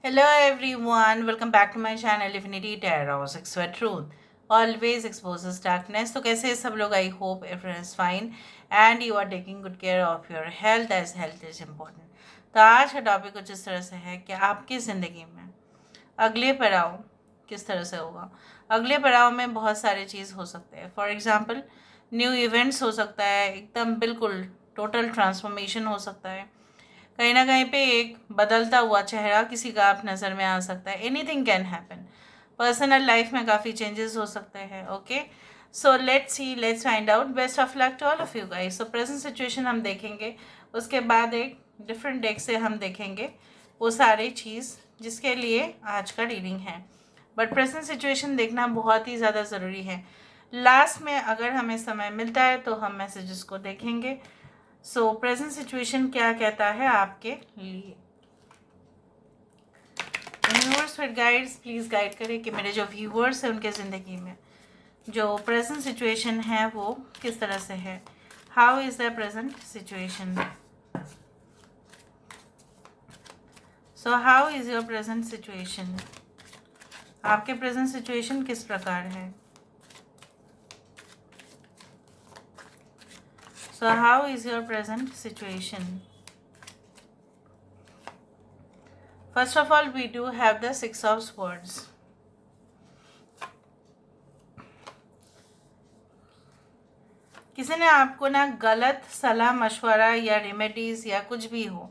Hello everyone, welcome back to my channel Infinity Tarot, Six Word Truth. Always exposes darkness. तो कैसे हैं सब लोग? I hope everyone is fine and you are taking good care of your health as health is important. तो आज का topic कुछ इस तरह से है कि आपकी ज़िंदगी में अगले पड़ाव किस तरह से होगा। अगले पड़ाव में बहुत सारे चीज़ हो सकते हैं। फॉर एग्ज़ाम्पल न्यू इवेंट्स हो सकता है, एकदम बिल्कुल टोटल ट्रांसफॉर्मेशन हो सकता है। कहीं ना कहीं पे एक बदलता हुआ चेहरा किसी का आप नज़र में आ सकता है। Anything can happen. Personal life में काफ़ी चेंजेस हो सकते हैं। Okay, so let's find out. Best of luck to all of you guys. So present situation हम देखेंगे, उसके बाद एक डिफरेंट डेक से हम देखेंगे वो सारी चीज़ जिसके लिए आज का रीडिंग है। बट प्रेजेंट सिचुएशन देखना बहुत ही ज़्यादा ज़रूरी है। लास्ट में अगर हमें समय मिलता है तो हम मैसेजेस को देखेंगे। सो प्रेजेंट सिचुएशन क्या कहता है आपके लिए। Universe with guides please guide करें कि मेरे जो व्यूअर्स हैं उनके ज़िंदगी में जो प्रेजेंट सिचुएशन है वो किस तरह से है। How is the present situation. So how is your present situation. आपके प्रेजेंट सिचुएशन किस प्रकार है। So how is your present situation. First of all, we do have the Six of Swords. किसी ने आपको ना गलत सलाह मशवरा या रेमेडीज़ या कुछ भी हो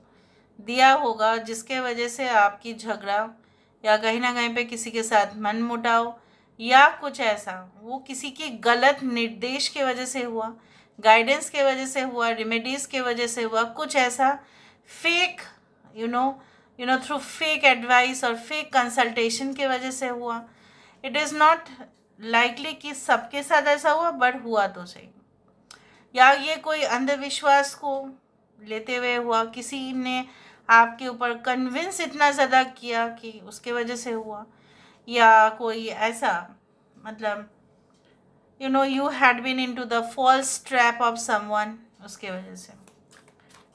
दिया होगा जिसके वजह से आपकी झगड़ा या कहीं ना कहीं पे किसी के साथ मन मुटाव या कुछ ऐसा वो किसी की गलत निर्देश के वजह से हुआ, गाइडेंस के वजह से हुआ, रेमेडीज़ के वजह से हुआ, कुछ ऐसा फेक थ्रू फेक एडवाइस और फेक कंसल्टेशन की वजह से हुआ। इट इज़ नॉट लाइकली कि सबके साथ ऐसा हुआ, बट हुआ तो सही। या ये कोई अंधविश्वास को लेते हुए हुआ, किसी ने आपके ऊपर कन्विंस इतना ज़्यादा किया कि उसके वजह से हुआ, या कोई ऐसा मतलब you had been into the false trap of someone, उसके वजह से।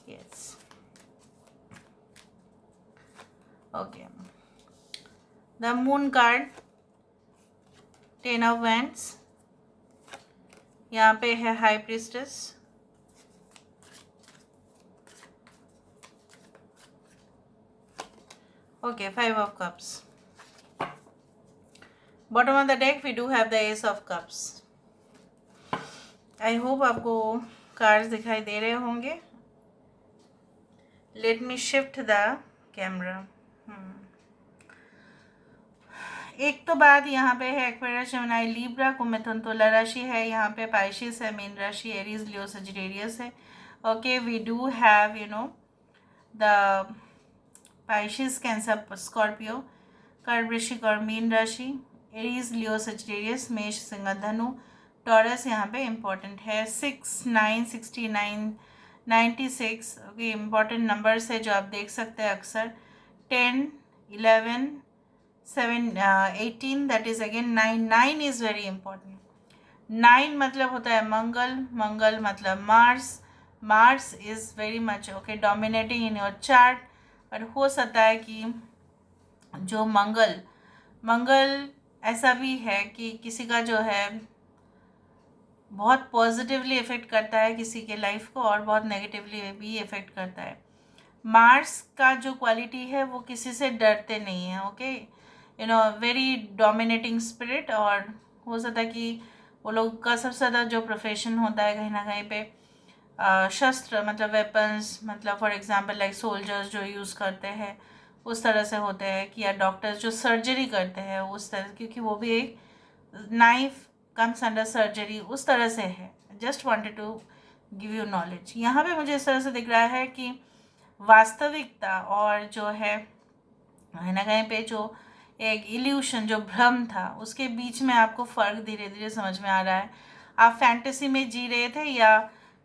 Yes, okay. The moon card, 10 of wands, यहाँ पे है high priestess, okay, 5 of cups. Bottom of the deck we do have the ace of cups. I hope आपको cards दिखाई दे रहे होंगे। Let me shift the camera. एक तो बात यहाँ पे है एक्वेरियस, जेमिनी, लिब्रा को मिथुन तुला राशि है, यहाँ पे पाइशिस है, मीन राशि, एरीज, लियो, सजिटेरियस है। Okay, we do have the Pisces, cancer, Scorpio, कर्क, वृश्चिक और मीन राशि, एरीज, लियो, सजिटेरियस, मेष, सिंह, धनु, टॉरस यहाँ पे इम्पोर्टेंट है। 6, 9, 69, 96 ओके, इम्पॉर्टेंट नंबर्स है जो आप देख सकते हैं अक्सर। 10, 11, 7, 18, that is again 9। 9 is very important. 9 मतलब होता है मंगल, मंगल मतलब Mars, Mars is very much okay dominating in your chart. पर हो सकता है कि जो मंगल मंगल ऐसा भी है कि किसी का जो है बहुत पॉजिटिवली इफ़ेक्ट करता है किसी के लाइफ को, और बहुत नेगेटिवली भी इफ़ेक्ट करता है। मार्स का जो क्वालिटी है वो किसी से डरते नहीं है। Okay, very dominating spirit. और हो सकता है कि वो लोग का सबसे ज़्यादा जो प्रोफेशन होता है कहीं ना कहीं पे शस्त्र मतलब वेपन्स, मतलब फॉर एग्जांपल लाइक सोल्जर्स जो यूज़ करते हैं उस तरह से होते हैं, कि या डॉक्टर्स जो सर्जरी करते हैं उस तरह, क्योंकि वो भी एक नाइफ कम्स अंडर सर्जरी उस तरह से है। Just wanted to give you knowledge. यहाँ पे मुझे इस तरह से दिख रहा है कि वास्तविकता और जो है कहीं ना कहीं पे जो एक इल्यूशन, जो भ्रम था, उसके बीच में आपको फ़र्क धीरे धीरे समझ में आ रहा है। आप फैंटेसी में जी रहे थे या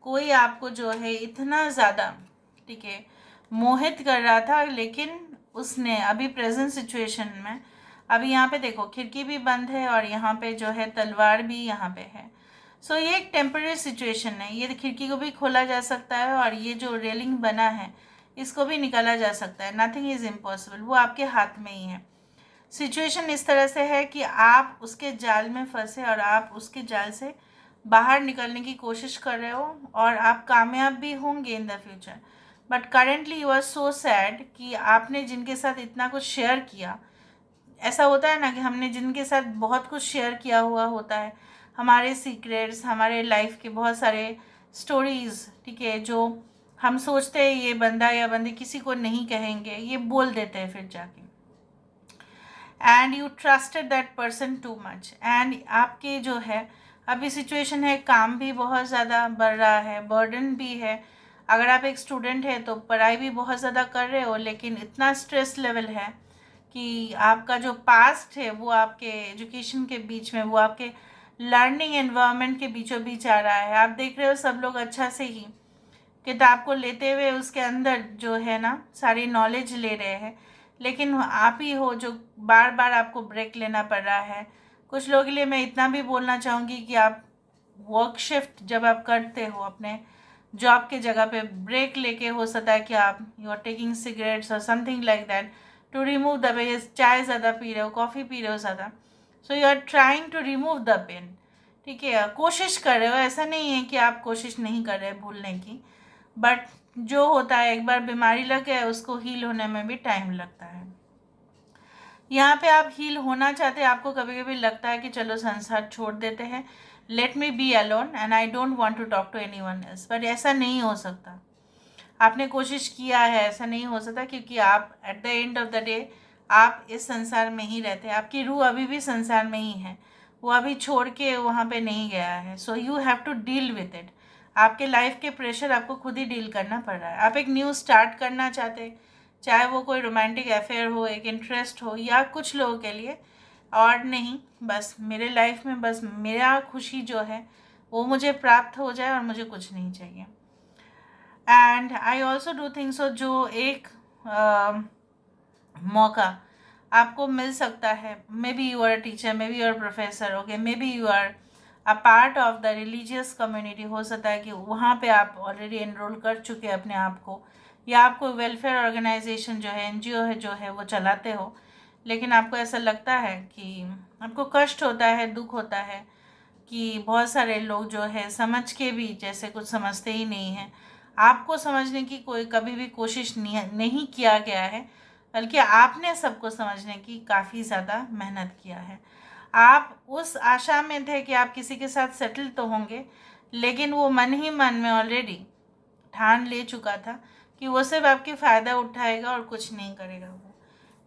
कोई आपको जो है इतना ज़्यादा ठीक है मोहित कर रहा था, लेकिन उसने अभी प्रेजेंट सिचुएशन में अभी यहाँ पे देखो खिड़की भी बंद है और यहाँ पे जो है तलवार भी यहाँ पे है। सो ये एक टेम्पररी सिचुएशन है। ये खिड़की को भी खोला जा सकता है और ये जो रेलिंग बना है इसको भी निकाला जा सकता है। नथिंग इज़ इम्पॉसिबल, वो आपके हाथ में ही है। सिचुएशन इस तरह से है कि आप उसके जाल में फंसे और आप उसके जाल से बाहर निकलने की कोशिश कर रहे हो और आप कामयाब भी होंगे in the future. But currently you are so sad कि आपने जिनके साथ इतना कुछ शेयर किया, ऐसा होता है ना कि हमने जिनके साथ बहुत कुछ शेयर किया हुआ होता है, हमारे सीक्रेट्स, हमारे लाइफ के बहुत सारे स्टोरीज़, ठीक है, जो हम सोचते हैं ये बंदा या बंदी किसी को नहीं कहेंगे, ये बोल देते हैं फिर जाके। And you trusted that person too much. And आपके जो है अभी सिचुएशन है, काम भी बहुत ज़्यादा बढ़ रहा है, बर्डन भी है। अगर आप एक स्टूडेंट है तो पढ़ाई भी बहुत ज़्यादा कर रहे हो, लेकिन इतना स्ट्रेस लेवल है कि आपका जो पास्ट है वो आपके एजुकेशन के बीच में, वो आपके लर्निंग एनवायरनमेंट के बीचों बीच आ रहा है। आप देख रहे हो सब लोग अच्छा से ही किताब को लेते हुए उसके अंदर जो है ना सारी नॉलेज ले रहे हैं, लेकिन आप ही हो जो बार बार आपको ब्रेक लेना पड़ रहा है। कुछ लोगों के लिए मैं इतना भी बोलना चाहूँगी कि आप वर्क शिफ्ट जब आप करते हो अपने जॉब के जगह पे ब्रेक लेके, हो सकता है कि आप यू आर टेकिंग सिगरेट्स और something like that to remove the pain. चाय ज़्यादा पी रहे हो, कॉफ़ी पी रहे हो ज़्यादा, so you are trying to remove the pain, ठीक है, कोशिश कर रहे हो। ऐसा नहीं है कि आप कोशिश नहीं कर रहे भूलने की, बट जो होता है एक बार बीमारी लग गया उसको हील होने में भी टाइम लगता है। यहाँ पे आप हील होना चाहते हैं, आपको कभी कभी लगता है कि चलो संसार छोड़ देते हैं, let me be alone and I don't want to talk to anyone else. But ऐसा नहीं हो सकता। आपने कोशिश किया है, ऐसा नहीं हो सकता, क्योंकि आप at the end of the day आप इस संसार में ही रहते हैं। आपकी रूह अभी भी संसार में ही है, वो अभी छोड़ के वहाँ पे नहीं गया है। So you have to deal with it. आपके लाइफ के प्रेशर आपको खुद ही डील करना पड़ रहा है। आप एक न्यू स्टार्ट करना चाहते हैं, चाहे वो कोई रोमांटिक अफेयर हो, एक इंटरेस्ट हो, या कुछ लोगों के लिए और नहीं, बस मेरे लाइफ में बस मेरा खुशी जो है वो मुझे प्राप्त हो जाए और मुझे कुछ नहीं चाहिए। And I also do think so, जो एक मौका आपको मिल सकता है, maybe you are a teacher, maybe you are professor, okay, maybe you are a part of the religious community. हो सकता है कि वहाँ पे आप ऑलरेडी एनरोल कर चुके हैं अपने आप को, या आपको वेलफेयर ऑर्गेनाइजेशन जो है, एनजीओ है जो है वो चलाते हो, लेकिन आपको ऐसा लगता है कि आपको कष्ट होता है, दुख होता है कि बहुत सारे लोग जो है समझ के भी जैसे कुछ समझते ही नहीं हैं। आपको समझने की कोई कभी भी कोशिश नहीं किया गया है, बल्कि आपने सबको समझने की काफ़ी ज़्यादा मेहनत किया है। आप उस आशा में थे कि आप किसी के साथ सेटल तो होंगे, लेकिन वो मन ही मन में ऑलरेडी ठान ले चुका था कि वो सिर्फ आपके फ़ायदा उठाएगा और कुछ नहीं करेगा वो,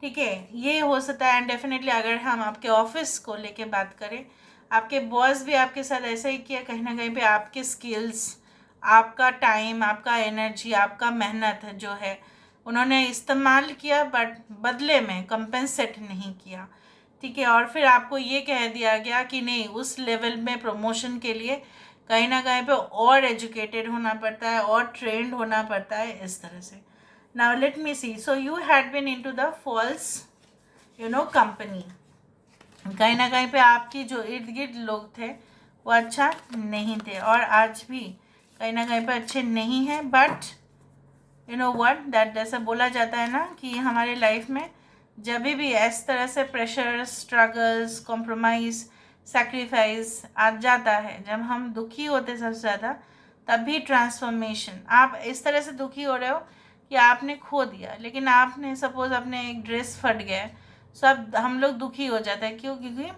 ठीक है। ये हो सकता है। एंड डेफिनेटली अगर हम आपके ऑफिस को लेके बात करें, आपके बॉस भी आपके साथ ऐसा ही किया, कहीं ना कहीं पे आपके स्किल्स, आपका टाइम, आपका एनर्जी, आपका मेहनत जो है उन्होंने इस्तेमाल किया, बट बदले में कंपेंसेट नहीं किया, ठीक है। और फिर आपको ये कह दिया गया कि नहीं, उस लेवल में प्रमोशन के लिए कहीं ना कहीं पे और एजुकेटेड होना पड़ता है और ट्रेंड होना पड़ता है, इस तरह से। Now let me see, so you had been into the false company. कहीं ना कहीं पे आपकी जो इर्द गिर्द लोग थे वो अच्छा नहीं थे, और आज भी कहीं ना कहीं पे अच्छे नहीं हैं। But you know what that, जैसा बोला जाता है ना कि हमारे लाइफ में जब भी इस तरह से प्रेशर, स्ट्रगल्स, कॉम्प्रोमाइज़, सेक्रीफाइस आ जाता है, जब हम दुखी होते सबसे ज़्यादा, तभी ट्रांसफॉर्मेशन। आप इस तरह से दुखी हो रहे हो कि आपने खो दिया, लेकिन आपने सपोज अपने एक ड्रेस फट गया, सब हम लोग दुखी हो जाते हैं। क्यों? क्योंकि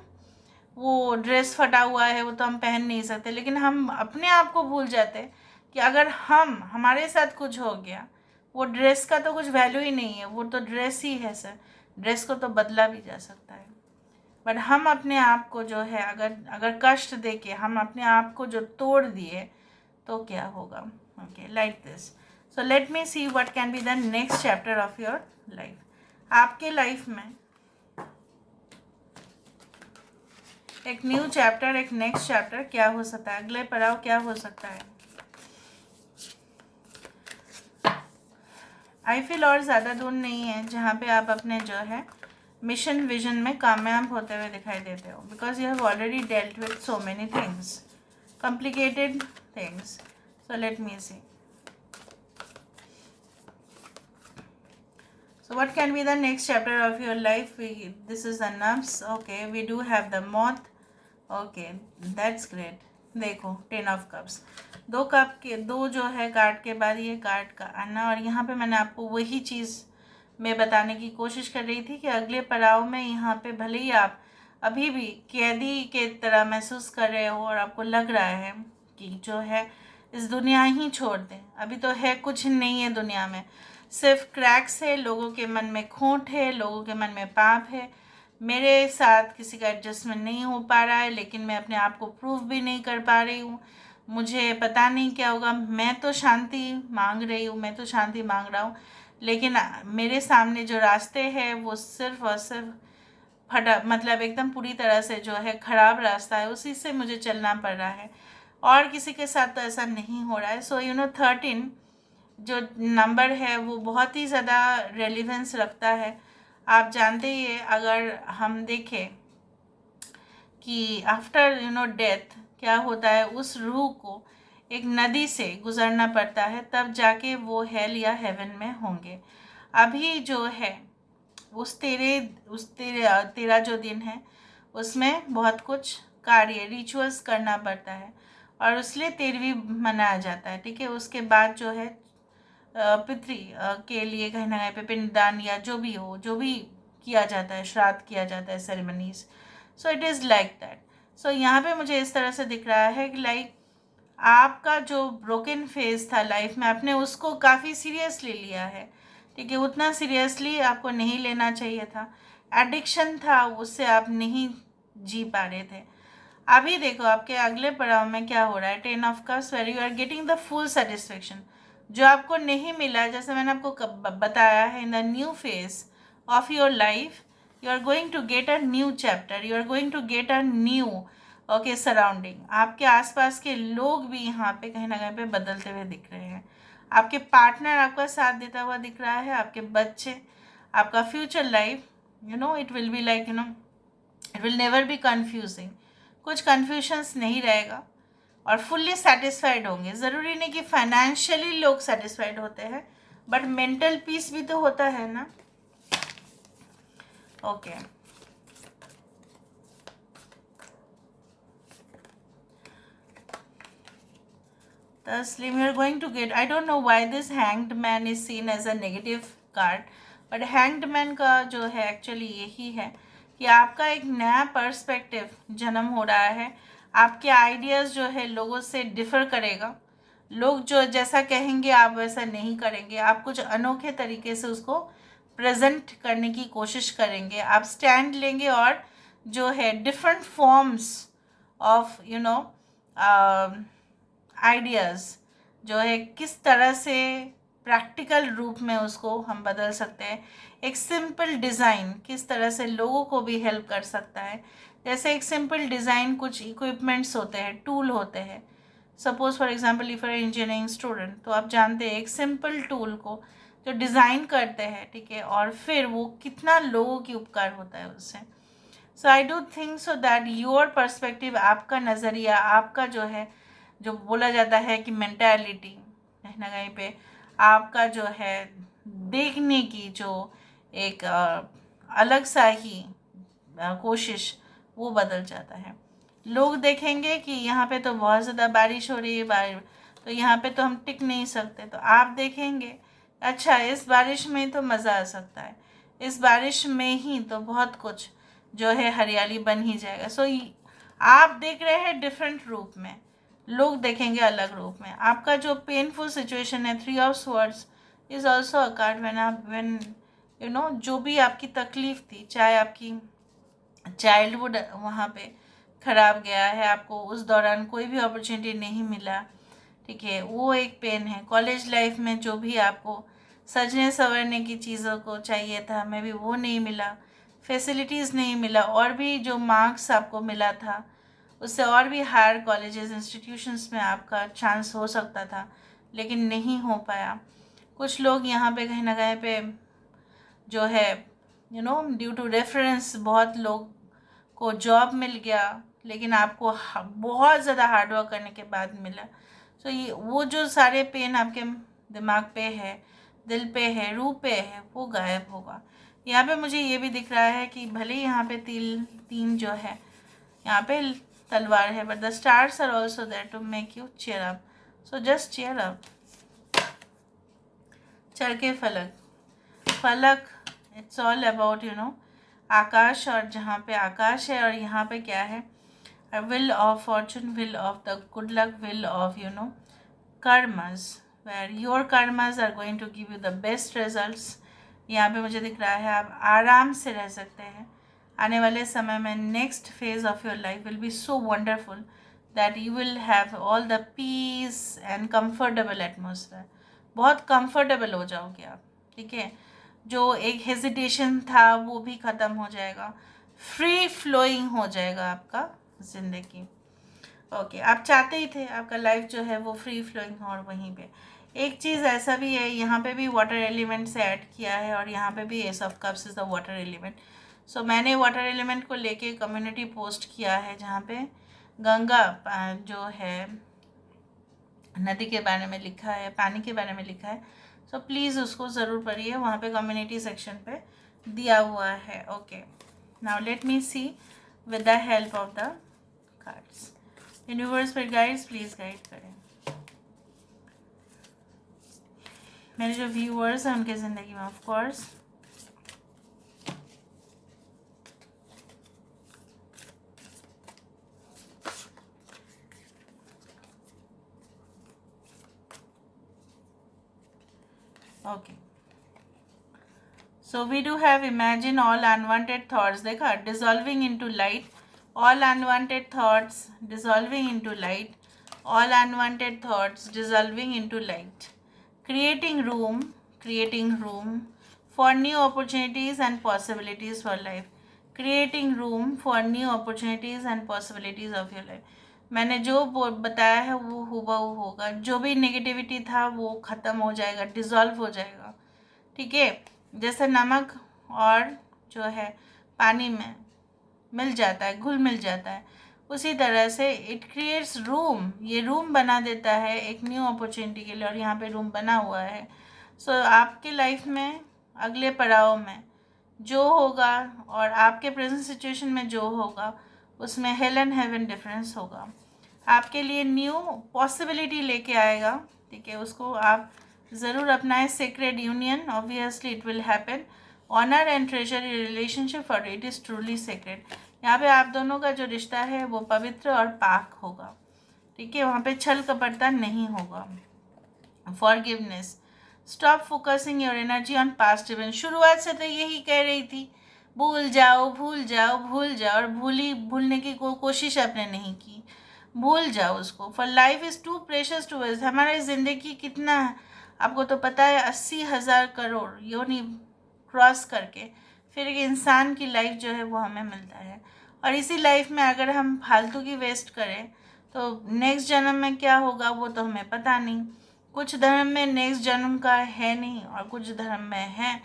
वो ड्रेस फटा हुआ है, वो तो हम पहन नहीं सकते, लेकिन हम अपने आप को भूल जाते हैं कि अगर हमारे साथ कुछ हो गया, वो ड्रेस का तो कुछ वैल्यू ही नहीं है, वो तो ड्रेस ही है सर, ड्रेस को तो बदला भी जा सकता है। बट हम अपने आप को जो है अगर अगर कष्ट दे के हम अपने आप को जो तोड़ दिए तो क्या होगा? Okay, like this. So let me see what can be the next chapter of your life. आपके लाइफ में एक न्यू चैप्टर, एक नेक्स्ट चैप्टर क्या हो सकता है, अगले पड़ाव क्या हो सकता है? आई फील और ज़्यादा दूर नहीं है जहाँ पे आप अपने जो है मिशन विजन में कामयाब होते हुए दिखाई देते हो, because you have already dealt with so many things, complicated things. So let me see. So what can be the next chapter of your life? This is the nubs. Okay, we do have the moth. Okay, that's great. देखो 10 of cups, 2 cup के 2 जो है card के बाद ये card का आना, और यहाँ पे मैंने आपको वही चीज़ मैं बताने की कोशिश कर रही थी कि अगले पड़ाव में यहाँ पे भले ही आप अभी भी कैदी के तरह महसूस कर रहे हो और आपको लग रहा है कि जो है इस दुनिया ही छोड़ दें, अभी तो है कुछ नहीं है दुनिया में, सिर्फ क्रैक्स है, लोगों के मन में खोट है, लोगों के मन में पाप है, मेरे साथ किसी का एडजस्टमेंट नहीं हो पा रहा है, लेकिन मैं अपने आप को प्रूव भी नहीं कर पा रही हूँ, मुझे पता नहीं क्या होगा, मैं तो शांति मांग रही हूँ, मैं तो शांति मांग रहा हूँ, लेकिन मेरे सामने जो रास्ते हैं वो सिर्फ और सिर्फ फटा मतलब एकदम पूरी तरह से जो है ख़राब रास्ता है, उसी से मुझे चलना पड़ रहा है, और किसी के साथ तो ऐसा नहीं हो रहा है। सो 13 जो नंबर है वो बहुत ही ज़्यादा रेलिवेंस रखता है। आप जानते ही है, अगर हम देखें कि आफ्टर डेथ क्या होता है, उस रूह को एक नदी से गुज़रना पड़ता है, तब जाके वो हेल या हेवन में होंगे। अभी जो है उस तेरा जो दिन है उसमें बहुत कुछ कार्य रिचुअल्स करना पड़ता है, और इसलिए 13वीं मनाया जाता है, ठीक है। उसके बाद जो है पितृ के लिए कहीं ना कहीं पे पिंडदान या जो भी हो, जो भी किया जाता है, श्राद्ध किया जाता है, ceremonies. So it is like that. So यहाँ पे मुझे इस तरह से दिख रहा है कि लाइक आपका जो ब्रोकन फेज था लाइफ में, आपने उसको काफ़ी सीरियसली लिया है, ठीक है। उतना सीरियसली आपको नहीं लेना चाहिए था, एडिक्शन था, उससे आप नहीं जी पा रहे थे। अभी देखो आपके अगले पड़ाव में क्या हो रहा है, 10 of cups, where you are getting the full satisfaction. जो आपको नहीं मिला, जैसे मैंने आपको बताया है, in the new phase of your life you are going to get a new chapter, you are going to get a new okay surrounding. आपके आसपास के लोग भी यहाँ पे कहीं ना कहीं पे बदलते हुए दिख रहे हैं, आपके पार्टनर आपका साथ देता हुआ दिख रहा है, आपके बच्चे, आपका future life, it will be like it will never be confusing, कुछ कन्फ्यूजन्स नहीं रहेगा, और फुल्ली सेटिस्फाइड होंगे। ज़रूरी नहीं कि फाइनेंशियली लोग सेटिस्फाइड होते हैं, बट मेंटल पीस भी तो होता है ना। Okay Taslim, you are going to get, I don't know why this hanged man is seen as a negative card, but hanged man का जो है एक्चुअली यही है कि आपका एक नया पर्सपेक्टिव जन्म हो रहा है, आपके आइडियाज़ जो है लोगों से डिफ़र करेगा, लोग जो जैसा कहेंगे आप वैसा नहीं करेंगे, आप कुछ अनोखे तरीके से उसको प्रेजेंट करने की कोशिश करेंगे, आप स्टैंड लेंगे, और जो है डिफरेंट फॉर्म्स ऑफ आइडियाज़ जो है किस तरह से प्रैक्टिकल रूप में उसको हम बदल सकते हैं, एक सिंपल डिज़ाइन किस तरह से लोगों को भी हेल्प कर सकता है। जैसे एक सिंपल डिज़ाइन, कुछ इक्विपमेंट्स होते हैं, टूल होते हैं, suppose for example if engineering student, तो आप जानते हैं एक सिंपल टूल को जो डिज़ाइन करते हैं, ठीक है, और फिर वो कितना लोगों की उपकार होता है उससे। So I do think so that your perspective, आपका नज़रिया, आपका जो है, जो बोला जाता है कि मेंटालिटी, कहीं ना कहीं पे आपका जो है देखने की जो एक अलग सा ही कोशिश, वो बदल जाता है। लोग देखेंगे कि यहाँ पे तो बहुत ज़्यादा बारिश हो रही है, तो यहाँ पे तो हम टिक नहीं सकते, तो आप देखेंगे अच्छा इस बारिश में तो मज़ा आ सकता है, इस बारिश में ही तो बहुत कुछ जो है हरियाली बन ही जाएगा। सो आप देख रहे हैं डिफरेंट रूप में, लोग देखेंगे अलग रूप में। आपका जो पेनफुल सिचुएशन है, 3 of Swords is also a card when जो भी आपकी तकलीफ़ थी, चाहे आपकी चाइल्डहुड वहाँ पे ख़राब गया है, आपको उस दौरान कोई भी अपॉर्चुनिटी नहीं मिला, ठीक है, वो एक पेन है। कॉलेज लाइफ में जो भी आपको सजने संवरने की चीज़ों को चाहिए था, हमें भी वो नहीं मिला, फैसिलिटीज़ नहीं मिला, और भी जो मार्क्स आपको मिला था उससे और भी हायर कॉलेजेस इंस्टीट्यूशंस में आपका चांस हो सकता था, लेकिन नहीं हो पाया। कुछ लोग यहाँ पे कहीं ना कहीं पे जो है ड्यू टू रेफरेंस बहुत लोग को जॉब मिल गया, लेकिन आपको बहुत ज़्यादा हार्डवर्क करने के बाद मिला। सो ये वो जो सारे पेन आपके दिमाग पे है, दिल पे है, रूह पे है, वो गायब होगा। यहाँ पे मुझे ये भी दिख रहा है कि भले ही यहाँ पे तीन जो है यहाँ पे तलवार है, but the stars are also there to make you cheer up, so just cheer up. चरखे फलक, फलक इट्स ऑल अबाउट आकाश, और जहाँ पे आकाश है और यहाँ पे क्या है, wheel of fortune, wheel of the good luck, wheel of karmas, where your karmas are going to give you the best results. यहाँ पे मुझे दिख रहा है आप आराम से रह सकते हैं आने वाले समय में। Next phase of your life will be so wonderful that you will have all the peace and comfortable atmosphere. बहुत कंफर्टेबल हो जाओगे आप, ठीक है। जो एक हेजिटेशन था वो भी ख़त्म हो जाएगा, फ्री फ्लोइंग हो जाएगा आपका ज़िंदगी। ओके, आप चाहते ही थे आपका लाइफ जो है वो फ्री फ्लोइंग हो, और वहीं पे एक चीज़ ऐसा भी है, यहाँ पे भी वाटर एलिमेंट से ऐड किया है, और यहाँ पे भी ace of cups is the water element. So मैंने वाटर एलिमेंट को लेके कम्युनिटी पोस्ट किया है जहाँ पे गंगा जो है नदी के बारे में लिखा है, पानी के बारे में लिखा है। सो प्लीज़ उसको ज़रूर पढ़िए, वहाँ पे कम्युनिटी सेक्शन पे दिया हुआ है। Okay, now let me see with the help of the cards. Universe पर गाइड्स प्लीज़ गाइड करें मेरे जो व्यूअर्स हैं उनके ज़िंदगी में। Of course okay, so we do have imagine all unwanted thoughts, देखा, dissolving into light, all unwanted thoughts dissolving into light, all unwanted thoughts dissolving into light, creating room for new opportunities and possibilities for life, creating room for new opportunities and possibilities of your life। मैंने जो बताया है वो हूबहू होगा, जो भी negativity था वो ख़त्म हो जाएगा, डिज़ोल्व हो जाएगा, ठीक है। जैसे नमक और जो है पानी में मिल जाता है, घुल मिल जाता है, उसी तरह से इट क्रिएट्स रूम, ये रूम बना देता है एक न्यू अपॉर्चुनिटी के लिए, और यहाँ पे रूम बना हुआ है। सो आपके लाइफ में अगले पड़ाव में जो होगा और आपके प्रेजेंट सिचुएशन में जो होगा उसमें हेल एंड हेवन डिफरेंस होगा, आपके लिए न्यू पॉसिबिलिटी लेके आएगा, ठीक है। उसको आप ज़रूर अपनाएं। Sacred union, obviously it will happen. Honour and treasure relationship, for it is truly sacred. यहाँ पे आप दोनों का जो रिश्ता है वो पवित्र और पाक होगा, ठीक है। वहाँ पे छल कपटता नहीं होगा। Forgiveness, stop focusing your energy on past event. शुरुआत से तो यही कह रही थी भूल जाओ भूल जाओ भूल जाओ, और भूलने की कोई कोशिश आपने नहीं की, भूल जाओ उसको। For life is too precious to waste. हमारी ज़िंदगी कितना है आपको तो पता है, 80,000 करोड़ योनि क्रॉस करके फिर एक इंसान की लाइफ जो है वो हमें मिलता है, और इसी लाइफ में अगर हम फालतू की वेस्ट करें तो नेक्स्ट जन्म में क्या होगा वो तो हमें पता नहीं। कुछ धर्म में नेक्स्ट जन्म का है नहीं, और कुछ धर्म में है,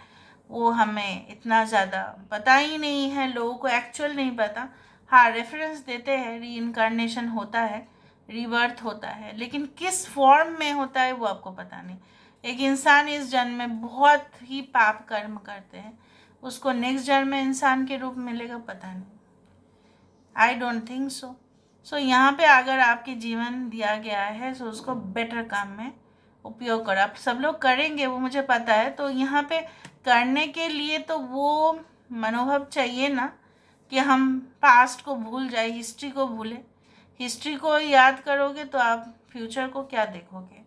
वो हमें इतना ज़्यादा पता ही नहीं है, लोगों को एक्चुअल नहीं पता। हाँ, रेफरेंस देते हैं, रीइंकारनेशन होता है, रीबर्थ होता है, लेकिन किस फॉर्म में होता है वो आपको पता नहीं। एक इंसान इस जन्म में बहुत ही पाप कर्म करते हैं, उसको नेक्स्ट जन्म में इंसान के रूप में मिलेगा, पता नहीं। I don't think so. सो यहाँ पे अगर आपके जीवन दिया गया है सो उसको बेटर काम में उपयोग करो। आप सब लोग करेंगे वो मुझे पता है, तो यहाँ पे करने के लिए तो वो मनोभाव चाहिए ना कि हम पास्ट को भूल जाए, हिस्ट्री को भूले। हिस्ट्री को याद करोगे तो आप फ्यूचर को क्या देखोगे,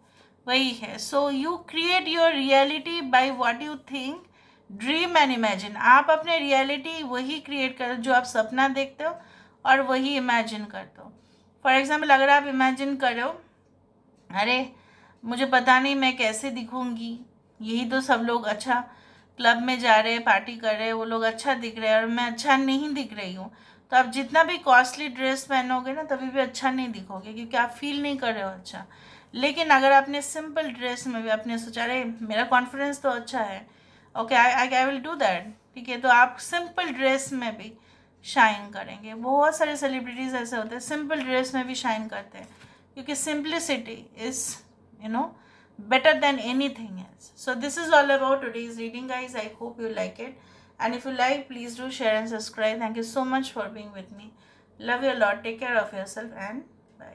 वही है। So you create your reality by what you think, dream and imagine. आप अपने रियलिटी वही क्रिएट करो जो आप सपना देखते हो और वही इमेजिन करते हो। फॉर एग्जाम्पल, अगर आप इमेजिन करो अरे मुझे पता नहीं मैं कैसे दिखूंगी, यही तो सब लोग अच्छा क्लब में जा रहे हैं, पार्टी कर रहे हैं, वो लोग अच्छा दिख रहे हैं और मैं अच्छा नहीं दिख रही हूँ, तो आप जितना भी कॉस्टली ड्रेस पहनोगे ना तभी भी अच्छा नहीं दिखोगे, क्योंकि आप फील नहीं कर रहे हो अच्छा। लेकिन अगर आपने सिंपल ड्रेस में भी आपने सोचा अरे मेरा कॉन्फिडेंस तो अच्छा है, okay I will do that, ठीक है, तो आप सिंपल ड्रेस में भी शाइन करेंगे। बहुत सारे सेलिब्रिटीज़ ऐसे होते हैं सिंपल ड्रेस में भी शाइन करते हैं, क्योंकि simplicity is better than anything else. So this is all about today's reading, guys. I hope you like it, and if you like, please do share and subscribe. Thank you so much for being with me. Love you a lot. Take care of yourself, and